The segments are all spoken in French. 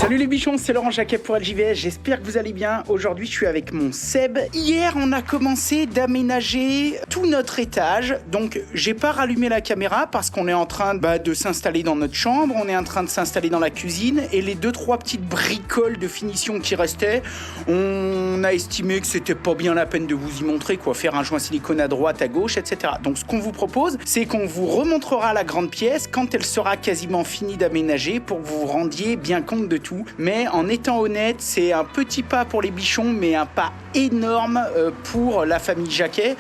Salut les bichons, c'est Laurent Jacquet pour LJVS, j'espère que vous allez bien. Aujourd'hui je suis avec mon Seb. Hier on a commencé d'aménager tout notre étage, donc j'ai pas rallumé la caméra parce qu'on est en train de s'installer dans notre chambre, on est en train de s'installer dans la cuisine et les 2-3 petites bricoles de finition qui restaient, on a estimé que c'était pas bien la peine de vous y montrer quoi, faire un joint silicone à droite, à gauche, etc. Donc ce qu'on vous propose, c'est qu'on vous remontrera la grande pièce quand elle sera quasiment finie d'aménager pour que vous vous rendiez bien compte de tout. Mais en étant honnête, c'est un petit pas pour les bichons, mais un pas énorme pour la famille Jacquet,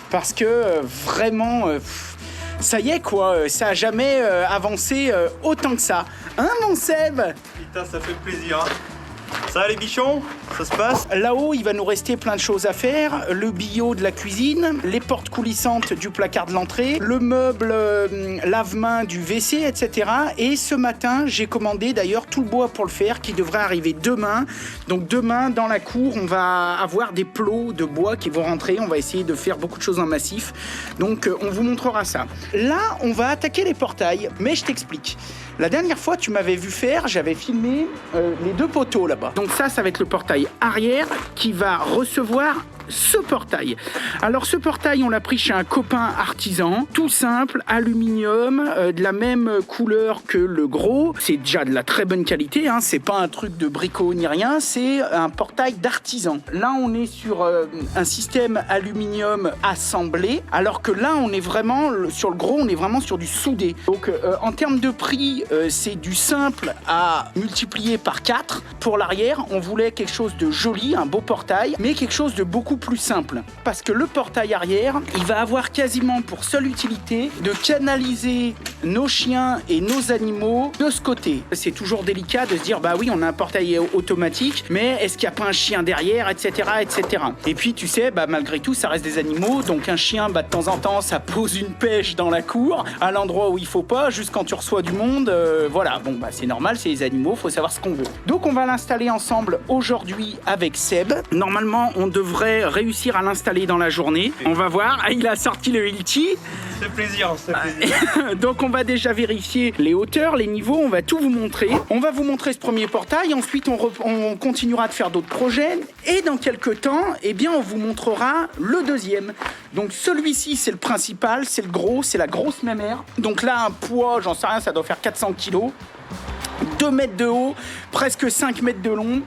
parce que vraiment, ça y est quoi, ça a jamais avancé autant que ça. Hein mon Seb ? Putain, ça fait plaisir. Ça va les bichons ? Ça se passe ? Là-haut, il va nous rester plein de choses à faire. Le billot de la cuisine, les portes coulissantes du placard de l'entrée, le meuble lave-main du WC, etc. Et ce matin, j'ai commandé d'ailleurs tout le bois pour le faire qui devrait arriver demain. Donc demain, dans la cour, on va avoir des plots de bois qui vont rentrer. On va essayer de faire beaucoup de choses en massif. Donc on vous montrera ça. Là, on va attaquer les portails. Mais je t'explique. La dernière fois, tu m'avais vu faire, j'avais filmé les 2 poteaux là-bas. Donc ça va être le portail arrière qui va recevoir ce portail. Alors ce portail, on l'a pris chez un copain artisan, tout simple, aluminium, de la même couleur que le gros. C'est déjà de la très bonne qualité, hein. C'est pas un truc de bricot ni rien, c'est un portail d'artisan. Là, on est sur un système aluminium assemblé, alors que là, on est vraiment, sur le gros, on est vraiment sur du soudé. Donc en termes de prix, c'est du simple à multiplier par 4. Pour l'arrière, on voulait quelque chose de joli, un beau portail, mais quelque chose de beaucoup plus simple. Parce que le portail arrière, il va avoir quasiment pour seule utilité de canaliser nos chiens et nos animaux de ce côté. C'est toujours délicat de se dire, bah oui, on a un portail automatique, mais est-ce qu'il n'y a pas un chien derrière, etc., etc. Et puis, tu sais, malgré tout, ça reste des animaux, donc un chien, de temps en temps, ça pose une pêche dans la cour, à l'endroit où il faut pas, juste quand tu reçois du monde, voilà. Bon, c'est normal, c'est les animaux, faut savoir ce qu'on veut. Donc, on va l'installer ensemble aujourd'hui avec Seb. Normalement, on devrait réussir à l'installer dans la journée. On va voir. Ah, il a sorti le Hilti. C'est plaisir, c'est plaisir. Donc on va déjà vérifier les hauteurs, les niveaux, on va tout vous montrer. On va vous montrer ce premier portail, ensuite on continuera de faire d'autres projets et dans quelques temps, on vous montrera le deuxième. Donc celui-ci c'est le principal, c'est le gros, c'est la grosse mémère. Donc là un poids, j'en sais rien, ça doit faire 400 kg. 2 mètres de haut, presque 5 mètres de long.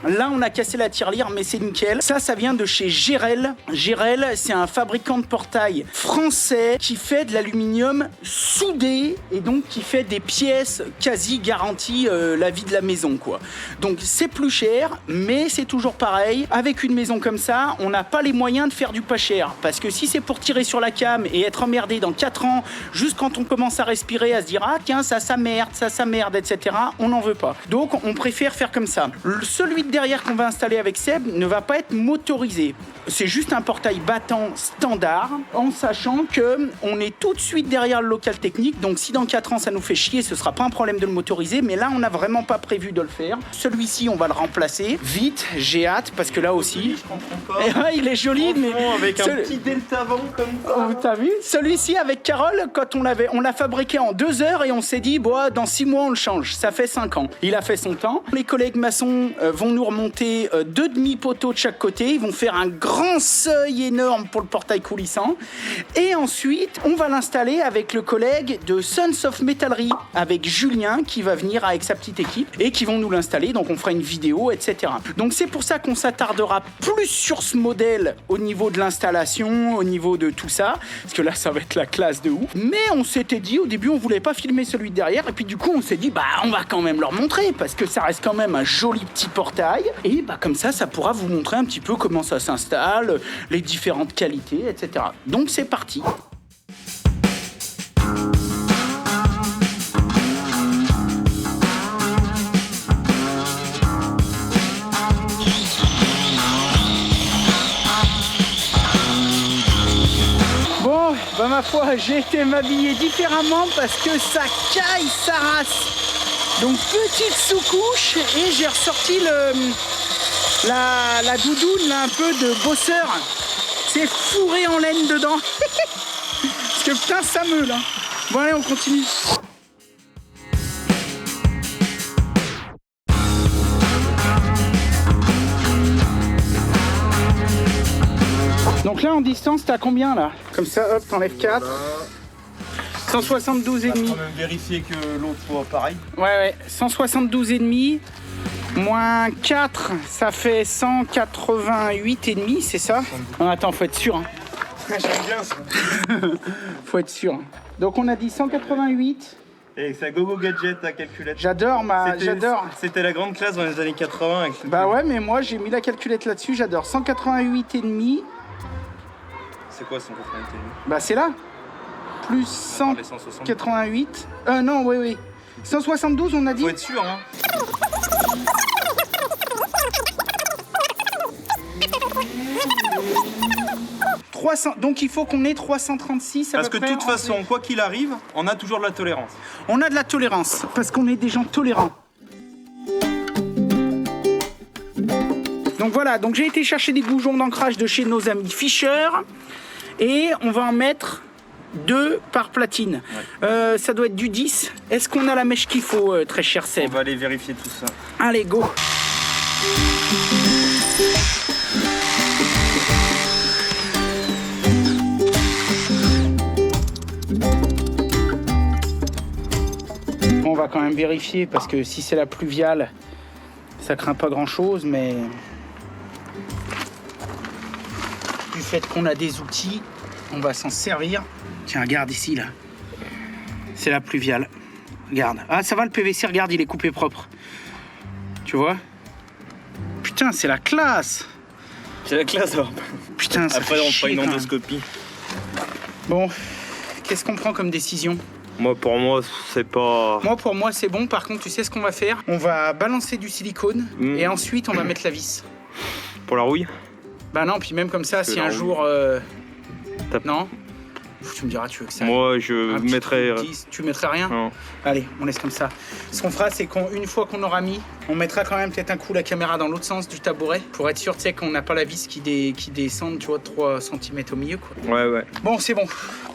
Là, on a cassé la tirelire, mais c'est nickel. Ça vient de chez Gérel. Gérel, c'est un fabricant de portail français qui fait de l'aluminium soudé et donc qui fait des pièces quasi garanties la vie de la maison, quoi. Donc, c'est plus cher, mais c'est toujours pareil. Avec une maison comme ça, on n'a pas les moyens de faire du pas cher. Parce que si c'est pour tirer sur la cam et être emmerdé dans 4 ans, juste quand on commence à respirer, à se dire « Ah, tiens, ça merde, etc. » on n'en veut pas. Donc, on préfère faire comme ça. Celui de derrière qu'on va installer avec Seb ne va pas être motorisé. C'est juste un portail battant standard, en sachant que on est tout de suite derrière le local technique. Donc si dans 4 ans ça nous fait chier, ce sera pas un problème de le motoriser, mais là on n'a vraiment pas prévu de le faire. Celui-ci on va le remplacer vite, j'ai hâte parce que là aussi, je comprends pas. Il est joli, mais avec un petit delta vent comme ça. Oh, t'as vu ? Celui-ci avec Carole, quand on l'a fabriqué en 2 heures et on s'est dit dans 6 mois on le change. Ça fait 5 ans. Il a fait son temps. Les collègues maçons vont nous remonter 2 demi-poteaux de chaque côté. Ils vont faire un grand seuil énorme pour le portail coulissant. Et ensuite, on va l'installer avec le collègue de Sons of Metallery, avec Julien qui va venir avec sa petite équipe et qui vont nous l'installer. Donc on fera une vidéo, etc. Donc c'est pour ça qu'on s'attardera plus sur ce modèle au niveau de l'installation, au niveau de tout ça. Parce que là, ça va être la classe de ouf. Mais on s'était dit, au début, on voulait pas filmer celui de derrière. Et puis du coup, on s'est dit, on va quand même leur montrer parce que ça reste quand même un joli petit portail. Et comme ça pourra vous montrer un petit peu comment ça s'installe, les différentes qualités, etc. Donc c'est parti. Bon, ma foi, j'ai été m'habiller différemment parce que ça caille sa race. Donc petite sous-couche et j'ai ressorti la doudoune là, un peu de bosseur. C'est fourré en laine dedans. Parce que putain ça meule là. Bon allez on continue. en distance, t'as combien là? Comme ça, hop, t'enlèves 4. 172 et demi. On va quand même vérifier que l'autre soit pareil. Ouais, 172 et demi. Moins 4, ça fait 188 et demi, c'est ça? Non, attends, faut être sûr. Hein. J'aime bien ça. Faut être sûr. Donc on a dit 188. Et c'est un gogo gadget à calculette. J'adore j'adore. C'était la grande classe dans les années 80 avec ce Bah truc. ouais, mais moi j'ai mis la calculette là-dessus, j'adore. 188 et demi. C'est quoi 188 et demi? Bah c'est là. Plus Les 160. 188. Non, oui. 172 on a dit. Faut être sûr hein. Donc il faut qu'on ait 336 à Parce peu que près de toute en façon, quoi qu'il arrive, on a toujours de la tolérance. On a de la tolérance, parce qu'on est des gens tolérants. Donc voilà, donc j'ai été chercher des goujons d'ancrage de chez nos amis Fischer. Et on va en mettre 2 par platine. Ouais. Ça doit être du 10. Est-ce qu'on a la mèche qu'il faut, très cher On Seb? va aller vérifier tout ça. Allez, go! On va quand même vérifier parce que si c'est la pluviale, ça craint pas grand chose, mais du fait qu'on a des outils, on va s'en servir. Tiens, regarde ici là. C'est la pluviale. Regarde. Ah, ça va le PVC, regarde, il est coupé propre. Tu vois? Putain, c'est la classe! C'est la classe alors. Putain, ça Après fait on chier, fera une quand même. endoscopie. Bon, qu'est-ce qu'on prend comme décision? Moi pour moi c'est pas... Pour moi, c'est bon. Par contre, tu sais ce qu'on va faire? On va balancer du silicone et ensuite, on va mettre la vis. Pour la rouille? Bah non, puis même comme ça, si la un rouille. jour... Tape. Non? Tu me diras, tu veux que ça... Moi je un petit mettrais... truc 10, tu mettrais rien? Non. Allez, on laisse comme ça. Ce qu'on fera, c'est qu'une fois qu'on aura mis, on mettra quand même peut-être un coup la caméra dans l'autre sens du tabouret pour être sûr, tu sais, qu'on n'a pas la vis qui descend, tu vois, de 3 cm au milieu, quoi. Ouais. Bon, c'est bon.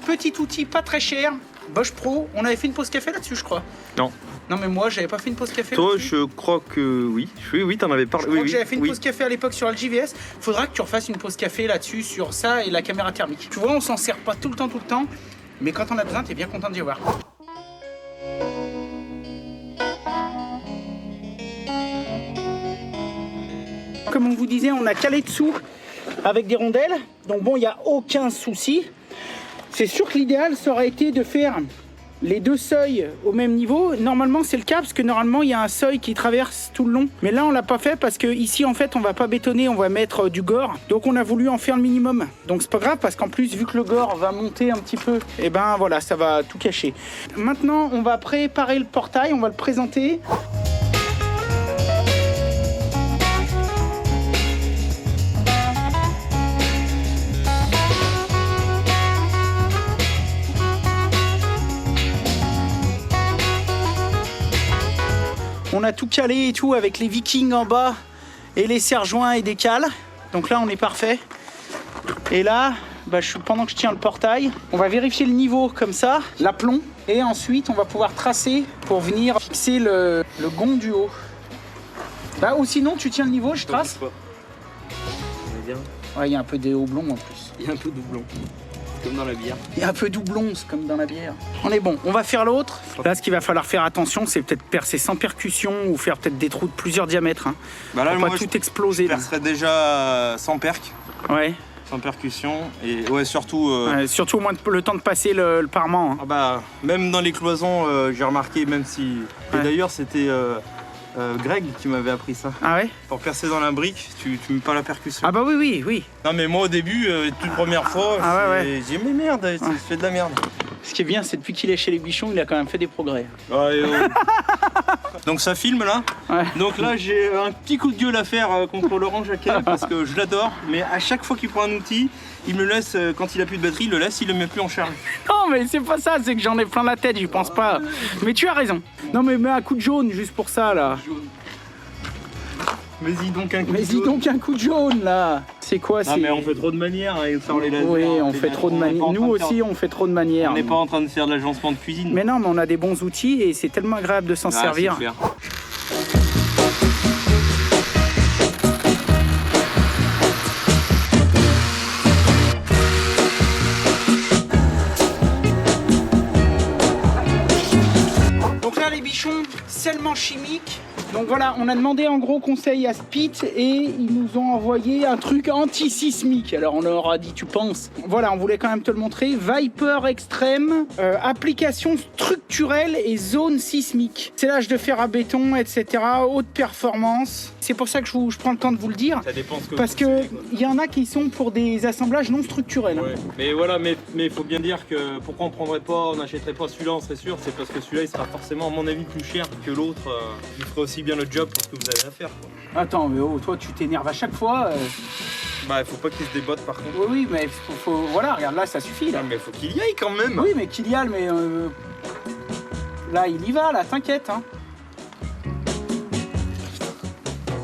Petit outil pas très cher. Bosch Pro. On avait fait une pause café là-dessus, je crois. Non. Non, mais moi, j'avais pas fait une pause café. Toi là-dessus. je crois que oui. Oui, t'en avais parlé. Je crois Oui, que j'avais fait une oui. pause café à l'époque sur LJVS. Faudra que tu refasses une pause café là-dessus sur ça et la caméra thermique. Tu vois, on s'en sert pas tout le temps. Mais quand on a besoin, t'es bien content d'y avoir. Comme on vous disait, on a calé dessous avec des rondelles. Donc bon, il n'y a aucun souci. C'est sûr que l'idéal, ça aurait été de faire les 2 seuils au même niveau. Normalement, c'est le cas parce que normalement, il y a un seuil qui traverse tout le long. Mais là, on l'a pas fait parce que ici, en fait, on va pas bétonner, on va mettre du gore. Donc, on a voulu en faire le minimum. Donc, c'est pas grave parce qu'en plus, vu que le gore va monter un petit peu, et ben voilà, ça va tout cacher. Maintenant, on va préparer le portail, on va le présenter. On a tout calé et tout avec les Vikings en bas et les serre-joints et des cales. Donc là, on est parfait. Et là, pendant que je tiens le portail, on va vérifier le niveau comme ça, l'aplomb. Et ensuite, on va pouvoir tracer pour venir fixer le gond du haut. Ou sinon, tu tiens le niveau, je trace. Ouais, il y a un peu des haublons en plus. Il y a un peu doublon. Comme dans la bière. Il y a un peu doublon, c'est comme dans la bière. On est bon, on va faire l'autre. Là, ce qu'il va falloir faire attention, c'est peut-être percer sans percussion ou faire peut-être des trous de plusieurs diamètres. Hein. Bah là, pour moi, pas tout exploser. Je Là. percerais déjà sans perc, Ouais. sans percussion. Et ouais, surtout... Ouais, surtout au moins le temps de passer le parement. Hein. Ah bah, même dans les cloisons, j'ai remarqué, même si... Ouais. Et d'ailleurs, c'était Greg qui m'avait appris ça. Ah ouais? Pour percer dans la brique, tu mets pas la percussion. Ah bah oui. Non mais moi au début, les toutes premières fois, ouais. j'ai dit mais merde, tu fais de la merde. Ce qui est bien, c'est depuis qu'il est chez les bichons, il a quand même fait des progrès. Ouais, Donc ça filme là. Ouais. Donc là j'ai un petit coup de gueule à faire contre Laurent Jacquet parce que je l'adore, mais à chaque fois qu'il prend un outil, il me le laisse, quand il a plus de batterie, il le laisse, il le met plus en charge. Non mais c'est pas ça, c'est que j'en ai plein la tête, j'y pense pas. Mais tu as raison. Non mais mets un coup de jaune juste pour ça là. Mais dis donc un coup Mais de dis jaune. donc un coup de jaune là. C'est quoi? Ah mais on fait trop de manières hein, faire les lasers. Oui, on fait trop de manières. Nous aussi, on fait trop de manières. On n'est pas en train de faire de l'agencement de cuisine. Mais non, mais on a des bons outils et c'est tellement agréable de s'en servir. C'est clair. scellement chimique. Donc voilà, on a demandé en gros conseil à Spit et ils nous ont envoyé un truc anti-sismique. Alors on leur a dit tu penses. Voilà, on voulait quand même te le montrer. Viper Extreme, application structurelle et zone sismique. Scellage de fer à béton, etc. Haute performance. C'est pour ça que je prends le temps de vous le dire. Ça dépend ce que parce que il y en a qui sont pour des assemblages non structurels. Ouais. Mais voilà, mais il faut bien dire que pourquoi on n'achèterait pas celui-là, on serait sûr, c'est parce que celui-là il sera forcément à mon avis plus cher que l'autre. Il ferait aussi bien le job pour ce que vous avez à faire, quoi. Attends, mais oh, toi tu t'énerves à chaque fois. Bah, il faut pas qu'il se débotte par contre. Oui, mais voilà, regarde là, ça suffit là. Non, mais faut qu'il y aille quand même. Oui, mais qu'il y aille, mais là il y va, là, t'inquiète. Hein.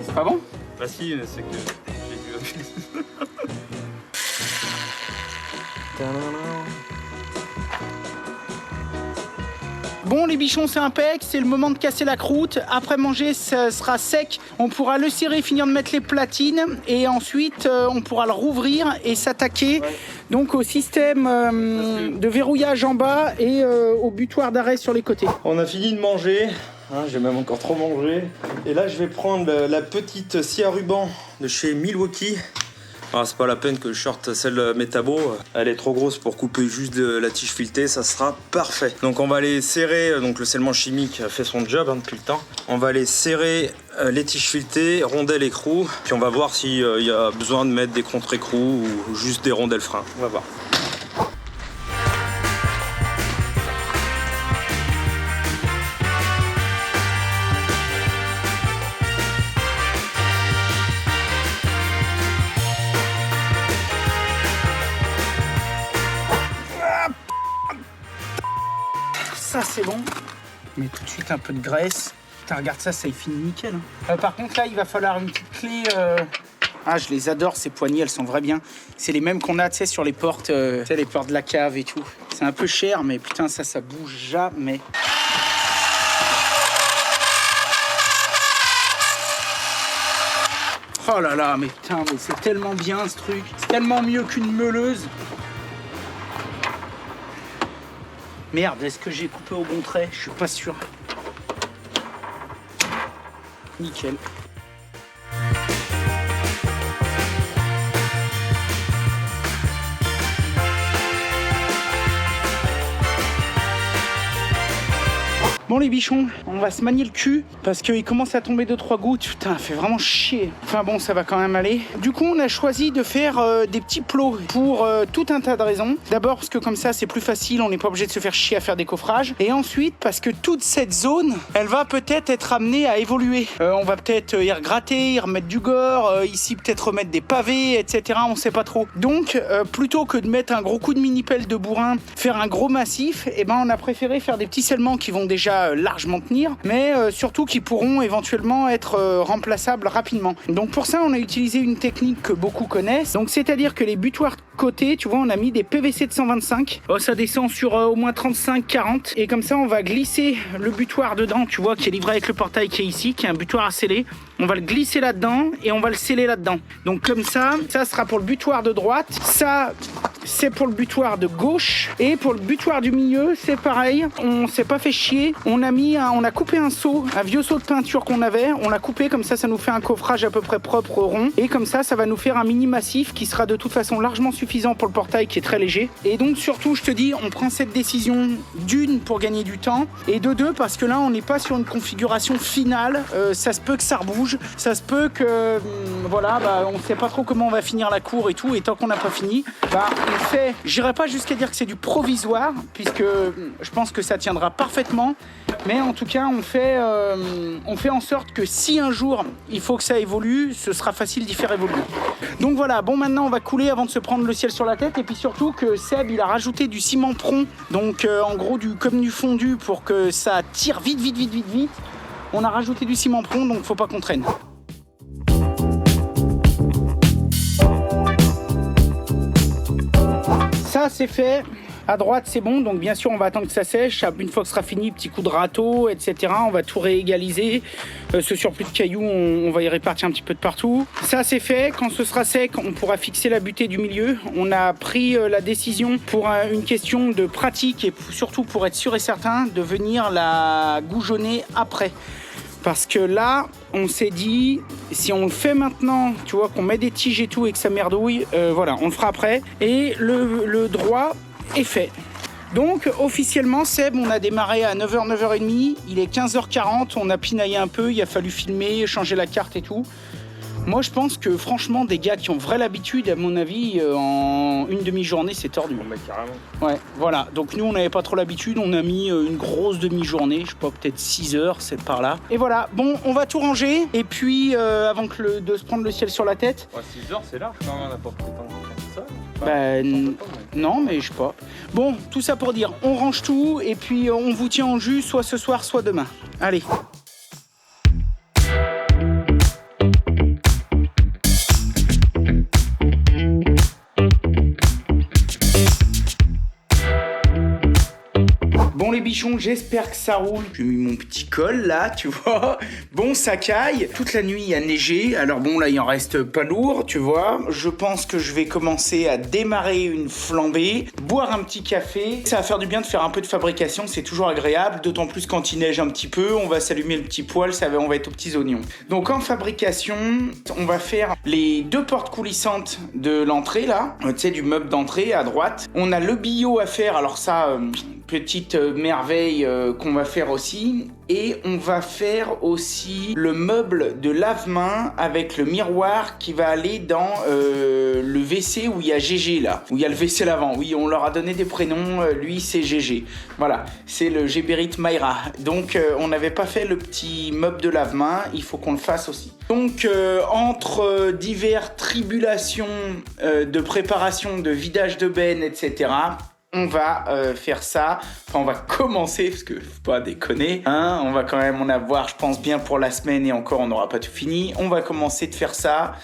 C'est pas bon? Bah si, c'est que j'ai dû. Bon les bichons, c'est impec, c'est le moment de casser la croûte. Après manger, ça sera sec. On pourra le serrer, finir de mettre les platines. Et ensuite, on pourra le rouvrir et s'attaquer donc au système de verrouillage en bas et au butoir d'arrêt sur les côtés. On a fini de manger. Hein, j'ai même encore trop mangé. Et là, je vais prendre la petite scie à ruban de chez Milwaukee. Alors, c'est pas la peine que je sorte celle métabo, elle est trop grosse pour couper juste de la tige filetée, ça sera parfait. Donc on va aller serrer, donc le scellement chimique a fait son job depuis le temps. On va aller serrer les tiges filetées, rondelles écrou, puis on va voir s'il y a besoin de mettre des contre-écrous ou juste des rondelles freins. On va voir. Ça c'est bon. Mais tout de suite un peu de graisse. Putain, regarde ça, ça y finit nickel. Hein. Par contre là, il va falloir une petite clé. Ah, je les adore ces poignées, elles sont vraiment bien. C'est les mêmes qu'on a, tu sais, sur les portes, tu sais, les portes de la cave et tout. C'est un peu cher, mais putain, ça bouge jamais. Oh là là, mais putain, mais c'est tellement bien ce truc. C'est tellement mieux qu'une meuleuse. Merde, est-ce que j'ai coupé au bon trait? Je suis pas sûr. Nickel. Bon les bichons, on va se manier le cul parce qu'il commence à tomber 2-3 gouttes. Putain, ça fait vraiment chier. Enfin bon, ça va quand même aller. Du coup, on a choisi de faire des petits plots pour tout un tas de raisons. D'abord parce que comme ça, c'est plus facile, on n'est pas obligé de se faire chier à faire des coffrages. Et ensuite parce que toute cette zone, elle va peut-être être amenée à évoluer. On va peut-être y regratter, y remettre du gore, ici peut-être remettre des pavés, etc. On sait pas trop. Donc, plutôt que de mettre un gros coup de mini-pelle de bourrin, faire un gros massif, eh ben on a préféré faire des petits scellements qui vont déjà largement tenir, mais surtout qui pourront éventuellement être remplaçables rapidement. Donc pour ça, on a utilisé une technique que beaucoup connaissent. Donc c'est-à-dire que les butoirs côté, tu vois, on a mis des PVC de 125. Oh, ça descend sur au moins 35-40. Et comme ça, on va glisser le butoir dedans, tu vois, qui est livré avec le portail qui est ici, qui est un butoir à sceller. On va le glisser là-dedans et on va le sceller là-dedans. Donc comme ça sera pour le butoir de droite. Ça, c'est pour le butoir de gauche. Et pour le butoir du milieu, c'est pareil. On s'est pas fait chier. On a coupé un seau, un vieux seau de peinture qu'on avait. On l'a coupé, comme ça nous fait un coffrage à peu près propre, rond. Et comme ça va nous faire un mini massif qui sera de toute façon largement suffisant pour le portail qui est très léger. Et donc surtout, je te dis, on prend cette décision d'une pour gagner du temps et de deux parce que là, on n'est pas sur une configuration finale. Ça se peut que ça rebouge. Ça se peut que, voilà, on sait pas trop comment on va finir la cour et tout. Et tant qu'on n'a pas fini, on fait, j'irai pas jusqu'à dire que c'est du provisoire puisque je pense que ça tiendra parfaitement. Mais en tout cas, on fait en sorte que si un jour il faut que ça évolue, ce sera facile d'y faire évoluer. Donc voilà, bon maintenant on va couler avant de se prendre le ciel sur la tête. Et puis surtout que Seb, il a rajouté du ciment prompt. Donc en gros comme du fondu pour que ça tire vite. On a rajouté du ciment prompt, donc faut pas qu'on traîne. Ça c'est fait. À droite, c'est bon, donc bien sûr, on va attendre que ça sèche. Une fois que ce sera fini, petit coup de râteau, etc. On va tout réégaliser. Ce surplus de cailloux, on va y répartir un petit peu de partout. Ça, c'est fait. Quand ce sera sec, on pourra fixer la butée du milieu. On a pris la décision pour une question de pratique et surtout pour être sûr et certain de venir la goujonner après. Parce que là, on s'est dit, si on le fait maintenant, tu vois, qu'on met des tiges et tout et que ça merdouille, voilà, on le fera après. Et le droit est fait. Donc, officiellement, Seb, on a démarré à 9h, 9h30. Il est 15h40, on a pinaillé un peu, il a fallu filmer, changer la carte et tout. Moi, je pense que franchement, des gars qui ont vraie l'habitude, à mon avis, en une demi-journée, c'est tordu. Bah, carrément. Ouais, voilà. Donc nous, on n'avait pas trop l'habitude. On a mis une grosse demi-journée, je sais pas, peut-être 6 heures, c'est par là. Et voilà. Bon, on va tout ranger. Et puis, avant de se prendre le ciel sur la tête. Ouais, 6 heures, c'est large quand même, on n'a pas pris tant que ça. Non, mais je sais pas. Bon, tout ça pour dire, on range tout. Et puis, on vous tient en jus, soit ce soir, soit demain. Allez. Bon les bichons, j'espère que ça roule. J'ai mis mon petit col là, tu vois. Bon, ça caille. Toute la nuit, il a neigé. Alors bon, là, il en reste pas lourd, tu vois. Je pense que je vais commencer à démarrer une flambée, boire un petit café. Ça va faire du bien de faire un peu de fabrication, c'est toujours agréable. D'autant plus quand il neige un petit peu, on va s'allumer le petit poêle, on va être aux petits oignons. Donc en fabrication, on va faire les 2 portes coulissantes de l'entrée là. Tu sais, du meuble d'entrée à droite. On a le billot à faire, alors ça... petite merveille qu'on va faire aussi. Et on va faire aussi le meuble de lave-main avec le miroir qui va aller dans le WC où il y a GG là, où il y a le WC lavant. Oui, on leur a donné des prénoms, lui c'est GG. Voilà, c'est le Géberit Mayra. Donc on n'avait pas fait le petit meuble de lave-main, il faut qu'on le fasse aussi. Donc entre diverses tribulations de préparation, de vidage de benne, etc., on va faire ça, enfin on va commencer, parce que faut pas déconner, hein, on va quand même en avoir, je pense, bien pour la semaine, et encore on n'aura pas tout fini. On va commencer de faire ça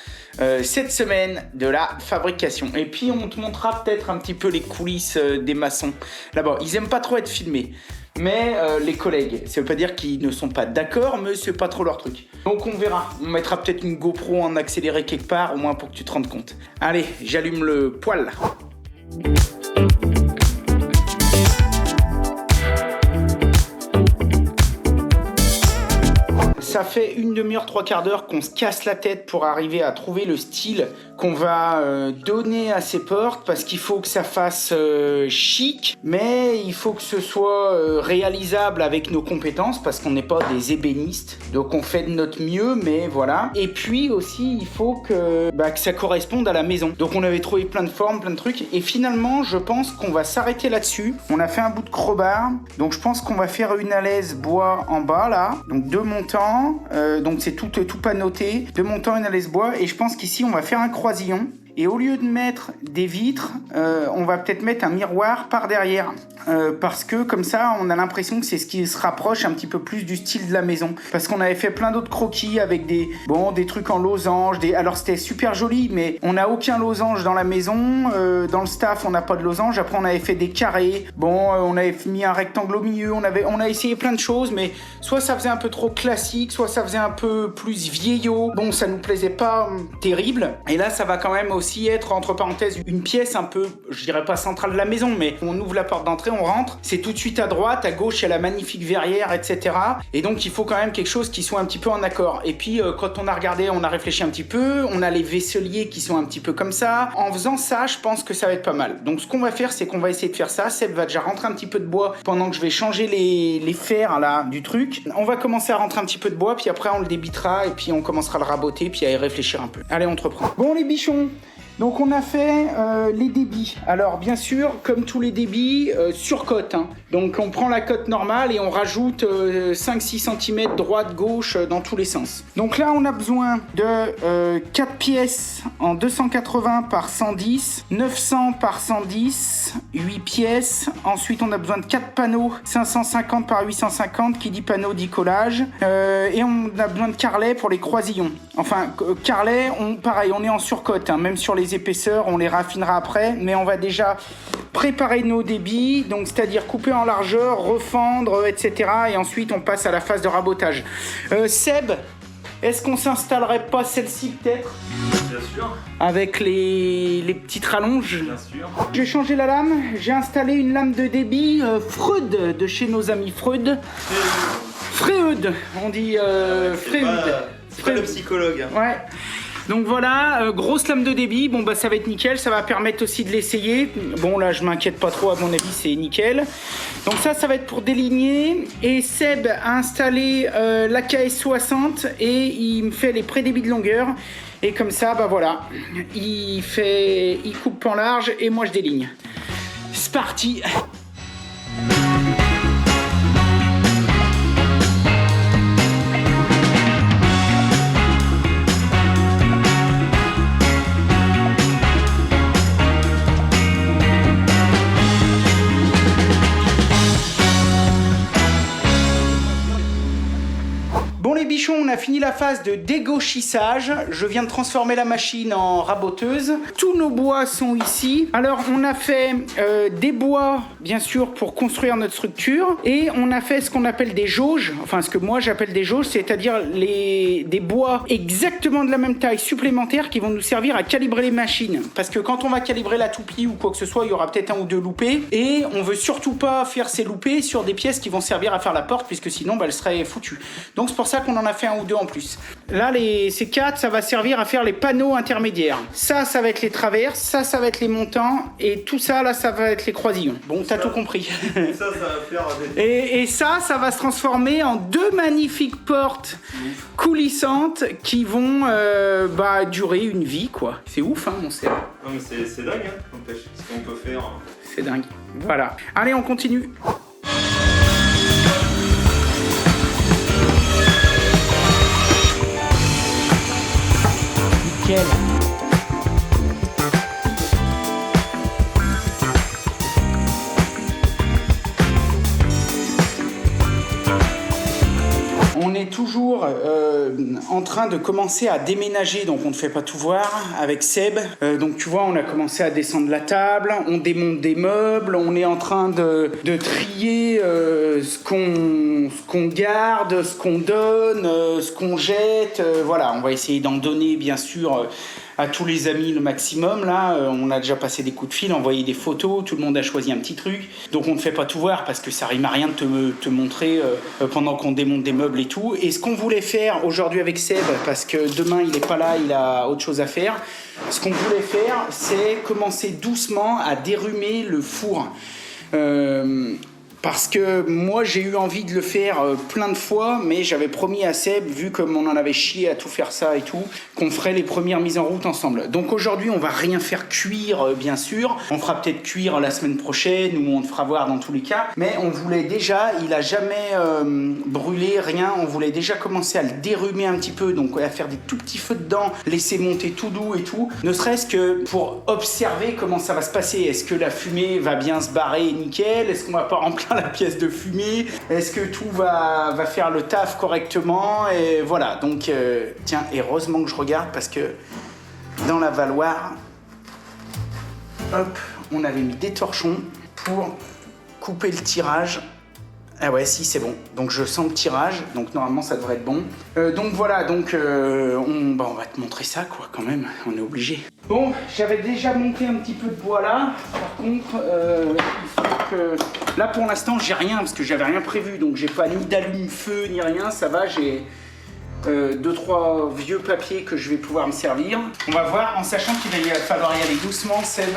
cette semaine de la fabrication. Et puis on te montrera peut-être un petit peu les coulisses des maçons. Là-bas, ils aiment pas trop être filmés. Mais les collègues, ça veut pas dire qu'ils ne sont pas d'accord, mais c'est pas trop leur truc. Donc on verra, on mettra peut-être une GoPro en accéléré quelque part, au moins pour que tu te rendes compte. Allez, j'allume le poêle. Ça fait une demi-heure, 3/4 d'heure qu'on se casse la tête pour arriver à trouver le style qu'on va donner à ces portes, parce qu'il faut que ça fasse chic, mais il faut que ce soit réalisable avec nos compétences, parce qu'on n'est pas des ébénistes, donc on fait de notre mieux, mais voilà. Et puis aussi, il faut que ça corresponde à la maison. Donc on avait trouvé plein de formes, plein de trucs, et finalement, je pense qu'on va s'arrêter là-dessus. On a fait un bout de crowbar, donc je pense qu'on va faire une alaise bois en bas, là, donc 2 montants. Donc c'est tout pas noté, 2 montants, une alaise bois, et je pense qu'ici on va faire un croisillon. Et au lieu de mettre des vitres, on va peut-être mettre un miroir par derrière. Parce que comme ça, on a l'impression que c'est ce qui se rapproche un petit peu plus du style de la maison. Parce qu'on avait fait plein d'autres croquis avec des trucs en losange. Alors c'était super joli, mais on n'a aucun losange dans la maison. Dans le staff, on n'a pas de losange. Après, on avait fait des carrés. On avait mis un rectangle au milieu. On a essayé plein de choses, mais soit ça faisait un peu trop classique, soit ça faisait un peu plus vieillot. Bon, ça nous plaisait pas terrible. Et là, ça va quand même aussi être, entre parenthèses, une pièce un peu, je dirais pas centrale de la maison, mais on ouvre la porte d'entrée, on rentre, c'est tout de suite à droite, à gauche il y a la magnifique verrière, etc. Et donc il faut quand même quelque chose qui soit un petit peu en accord. Et puis quand on a regardé, on a réfléchi un petit peu, on a les vaisseliers qui sont un petit peu comme ça. En faisant ça, je pense que ça va être pas mal. Donc ce qu'on va faire, c'est qu'on va essayer de faire ça. Seb va déjà rentrer un petit peu de bois pendant que je vais changer les fers là du truc. On va commencer à rentrer un petit peu de bois, puis après on le débitera et puis on commencera à le raboter, puis à y réfléchir un peu. Allez, on te reprend. Bon les bichons, donc on a fait les débits. Alors bien sûr, comme tous les débits, sur cote. Hein. Donc on prend la cote normale et on rajoute 5-6 cm droite-gauche dans tous les sens. Donc là on a besoin de 4 pièces en 280 par 110, 900 par 110, 8 pièces. Ensuite on a besoin de 4 panneaux 550 par 850, qui dit panneau dit collage. Et on a besoin de carrelets pour les croisillons. Enfin carrelets, pareil, on est en surcote, hein, même sur les les épaisseurs, on les raffinera après, mais on va déjà préparer nos débits, donc c'est-à-dire couper en largeur, refendre, etc. Et ensuite on passe à la phase de rabotage. Seb, est-ce qu'on s'installerait pas celle-ci peut-être ? Bien sûr. Avec les petites rallonges. Bien sûr. J'ai changé la lame, j'ai installé une lame de débit Freud de chez nos amis Freud. Freud, on dit Freud. C'est pas le psychologue. Ouais. Donc voilà, grosse lame de débit, bon bah ça va être nickel, ça va permettre aussi de l'essayer. Bon là je m'inquiète pas trop, à mon avis c'est nickel. Donc ça va être pour déligner. Et Seb a installé la KS60 et il me fait les pré-débits de longueur. Et comme ça, bah voilà, il coupe en large et moi je déligne. C'est parti. Bon les bichons, on a fini la phase de dégauchissage. Je viens de transformer la machine en raboteuse. Tous nos bois sont ici. Alors on a fait des bois, bien sûr, pour construire notre structure. Et on a fait ce qu'on appelle des jauges. Enfin, ce que moi j'appelle des jauges, c'est-à-dire des bois exactement de la même taille supplémentaires qui vont nous servir à calibrer les machines. Parce que quand on va calibrer la toupie ou quoi que ce soit, il y aura peut-être un ou deux loupés. Et on veut surtout pas faire ces loupés sur des pièces qui vont servir à faire la porte, puisque sinon bah, elle serait foutue. Donc c'est pour ça qu'on en a fait un ou deux en plus. Là, ces 4, ça va servir à faire les panneaux intermédiaires. Ça va être les traverses, ça va être les montants, et tout ça, là, ça va être les croisillons. Bon, t'as tout compris. Ça va faire des... Et ça va se transformer en 2 magnifiques portes coulissantes qui vont durer une vie, quoi. C'est ouf, hein, mon cerveau. Non, mais c'est dingue, hein, n'empêche, ce qu'on peut faire. C'est dingue. Voilà. Allez, on continue. Nickel. On est toujours en train de commencer à déménager, donc on ne fait pas tout voir avec Seb. Donc tu vois, on a commencé à descendre la table, on démonte des meubles, on est en train de trier ce qu'on garde, ce qu'on donne, ce qu'on jette. Voilà, on va essayer d'en donner bien sûr à tous les amis le maximum. Là, on a déjà passé des coups de fil, envoyé des photos, tout le monde a choisi un petit truc. Donc on ne fait pas tout voir parce que ça rime à rien de te montrer pendant qu'on démonte des meubles et tout. Et ce qu'on voulait faire aujourd'hui avec Seb, parce que demain il n'est pas là, il a autre chose à faire. Ce qu'on voulait faire, c'est commencer doucement à dérhumer le four. Parce que moi j'ai eu envie de le faire plein de fois, mais j'avais promis à Seb, vu comme on en avait chié à tout faire ça et tout, qu'on ferait les premières mises en route ensemble. Donc aujourd'hui on va rien faire cuire bien sûr, on fera peut-être cuire la semaine prochaine ou on te fera voir dans tous les cas, mais on voulait déjà, il a jamais brûlé rien, on voulait déjà commencer à le dérhumer un petit peu, donc à faire des tout petits feux dedans, laisser monter tout doux et tout, ne serait-ce que pour observer comment ça va se passer. Est-ce que la fumée va bien se barrer nickel? Est-ce qu'on va pas remplir la pièce de fumée? Est-ce que tout va faire le taf correctement? Et voilà, donc tiens, heureusement que je regarde parce que dans la Valoire, hop, on avait mis des torchons pour couper le tirage. Ah ouais, si, c'est bon. Donc je sens le tirage, donc normalement ça devrait être bon. Donc voilà, donc on va te montrer ça quoi, quand même, on est obligé. Bon, j'avais déjà monté un petit peu de bois là. Par contre, il faut que... Là pour l'instant j'ai rien parce que j'avais rien prévu, donc j'ai pas ni d'allume-feu ni rien, ça va, j'ai 2-3 vieux papiers que je vais pouvoir me servir. On va voir, en sachant qu'il va falloir y aller doucement, Seb.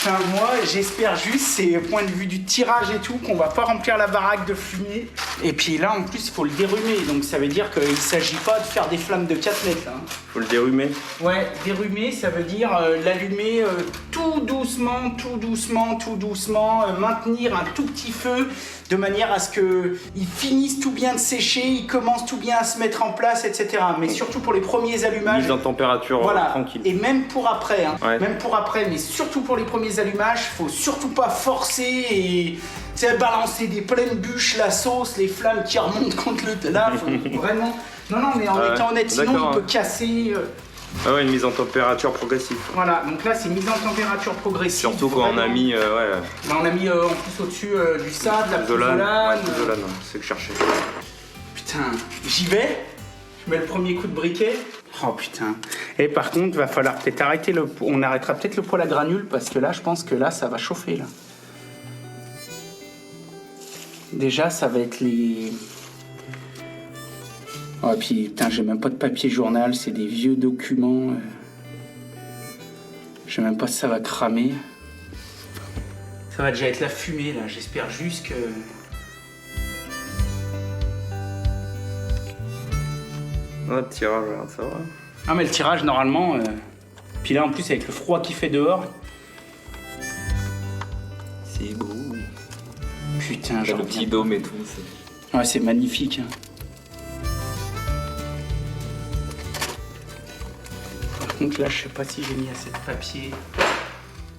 Enfin, moi, j'espère juste, c'est au point de vue du tirage et tout, qu'on va pas remplir la baraque de fumée. Et puis là, en plus, il faut le dérhumer. Donc ça veut dire qu'il ne s'agit pas de faire des flammes de 4 mètres. Hein. Faut le dérhumer. Ouais, dérhumer, ça veut dire l'allumer tout doucement, tout doucement, tout doucement, maintenir un tout petit feu de manière à ce qu'il finisse tout bien de sécher, il commence tout bien à se mettre en place, etc. Mais surtout pour les premiers allumages. Mise en température voilà. Tranquille. Et même pour après, hein. Ouais. Même pour après, mais surtout pour les premiers allumages, faut surtout pas forcer et balancer des pleines bûches, la sauce, les flammes qui remontent contre le... Là, faut vraiment... Non, mais en étant honnête, sinon il peut casser... Ah ouais, une mise en température progressive. Voilà, donc là c'est mise en température progressive. Surtout quand on a mis, On a mis en plus au-dessus du sable, de la Pouzzolane. pouzzolane. Ouais, pouzzolane, c'est ce que je cherchais. Putain, j'y vais. Je mets le premier coup de briquet. Oh putain. Et par contre, va falloir peut-être arrêter on arrêtera peut-être le poêle à granules parce que là, je pense que là, ça va chauffer là. Déjà, ça va être les. Oh puis putain, j'ai même pas de papier journal, c'est des vieux documents. Je sais même pas si ça va cramer. Ça va déjà être la fumée là. J'espère juste que. Ouais, tirage, ça va. Ah mais le tirage normalement, puis là en plus avec le froid qu'il fait dehors. C'est beau. Putain, Le petit dôme et tout. Ouais, c'est magnifique. Hein. Par contre là, je sais pas si j'ai mis assez de papier.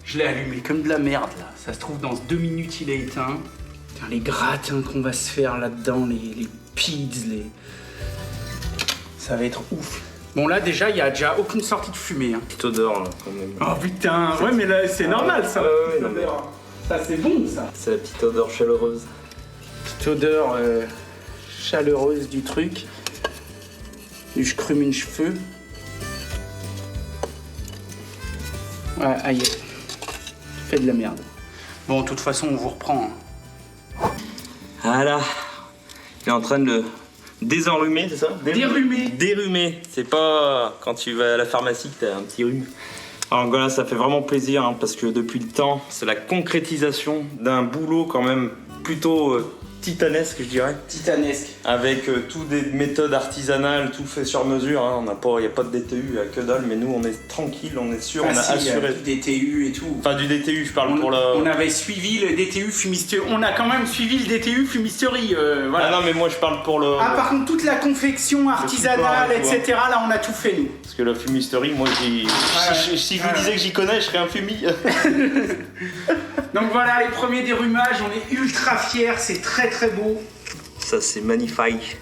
Je l'ai allumé comme de la merde là. Ça se trouve dans 2 minutes il est éteint. Putain, les gratins qu'on va se faire là-dedans, les pids, ça va être ouf. Bon là déjà il y a déjà aucune sortie de fumée. Hein. Petite odeur là, quand même. Oh putain, ouais mais là c'est normal ça. Ouais, non, mais... Ça c'est bon ça. C'est la petite odeur chaleureuse. Petite odeur chaleureuse du truc. Du scrumin cheveux. Ouais, aïe. Fait de la merde. Bon, de toute façon, on vous reprend. Hein. Voilà. Il est en train de le désenrhumer, c'est ça? Dérumer. Dérumer. C'est pas quand tu vas à la pharmacie que t'as un petit rhume. Alors voilà, ça fait vraiment plaisir hein, parce que depuis le temps, c'est la concrétisation d'un boulot quand même plutôt titanesque, je dirais. Titanesque. Avec toutes des méthodes artisanales, tout fait sur mesure. Hein. Il n'y a pas de DTU à que dalle, mais nous on est tranquille, on est sûr, on a assuré. Du DTU et tout. Enfin du DTU, je parle pour la. On avait suivi le DTU fumisterie. On a quand même suivi le DTU fumisterie. Voilà. Ah non, mais moi je parle pour le. Ah, par contre, toute la confection artisanale, support, etc., là on a tout fait nous. Parce que la fumisterie, moi si je vous disais que j'y connais, je serais un fumi. Donc voilà, les premiers dérumages, on est ultra fiers, c'est très très beau. Ça c'est magnifique.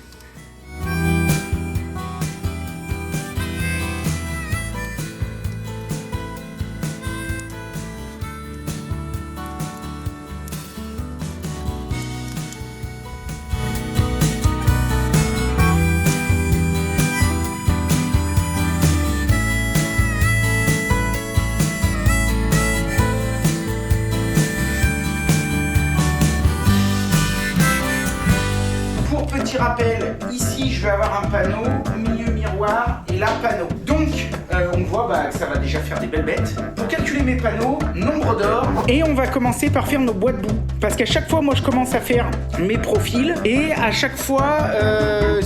Petit rappel, ici je vais avoir un panneau, au milieu miroir et là panneau. Donc on voit que ça va déjà faire des belles bêtes. Pour calculer mes panneaux, nombre d'or. Et on va commencer par faire nos boîtes bout. Parce qu'à chaque fois moi je commence à faire mes profils et à chaque fois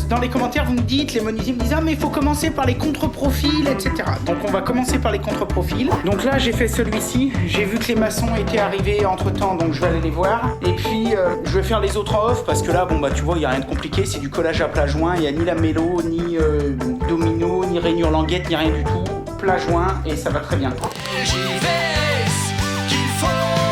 dans les commentaires vous me dites, les menuisiers me disent ah mais il faut commencer par les contre-profils, etc. Donc on va commencer par les contre-profils. Donc là j'ai fait celui-ci, j'ai vu que les maçons étaient arrivés entre temps donc je vais aller les voir. Et puis je vais faire les autres en off parce que là bon tu vois il n'y a rien de compliqué, c'est du collage à plat joint, il n'y a ni lamello, ni domino, ni rainure languette, ni rien du tout. Plat joint et ça va très bien. J'y vais, ce qu'il faut.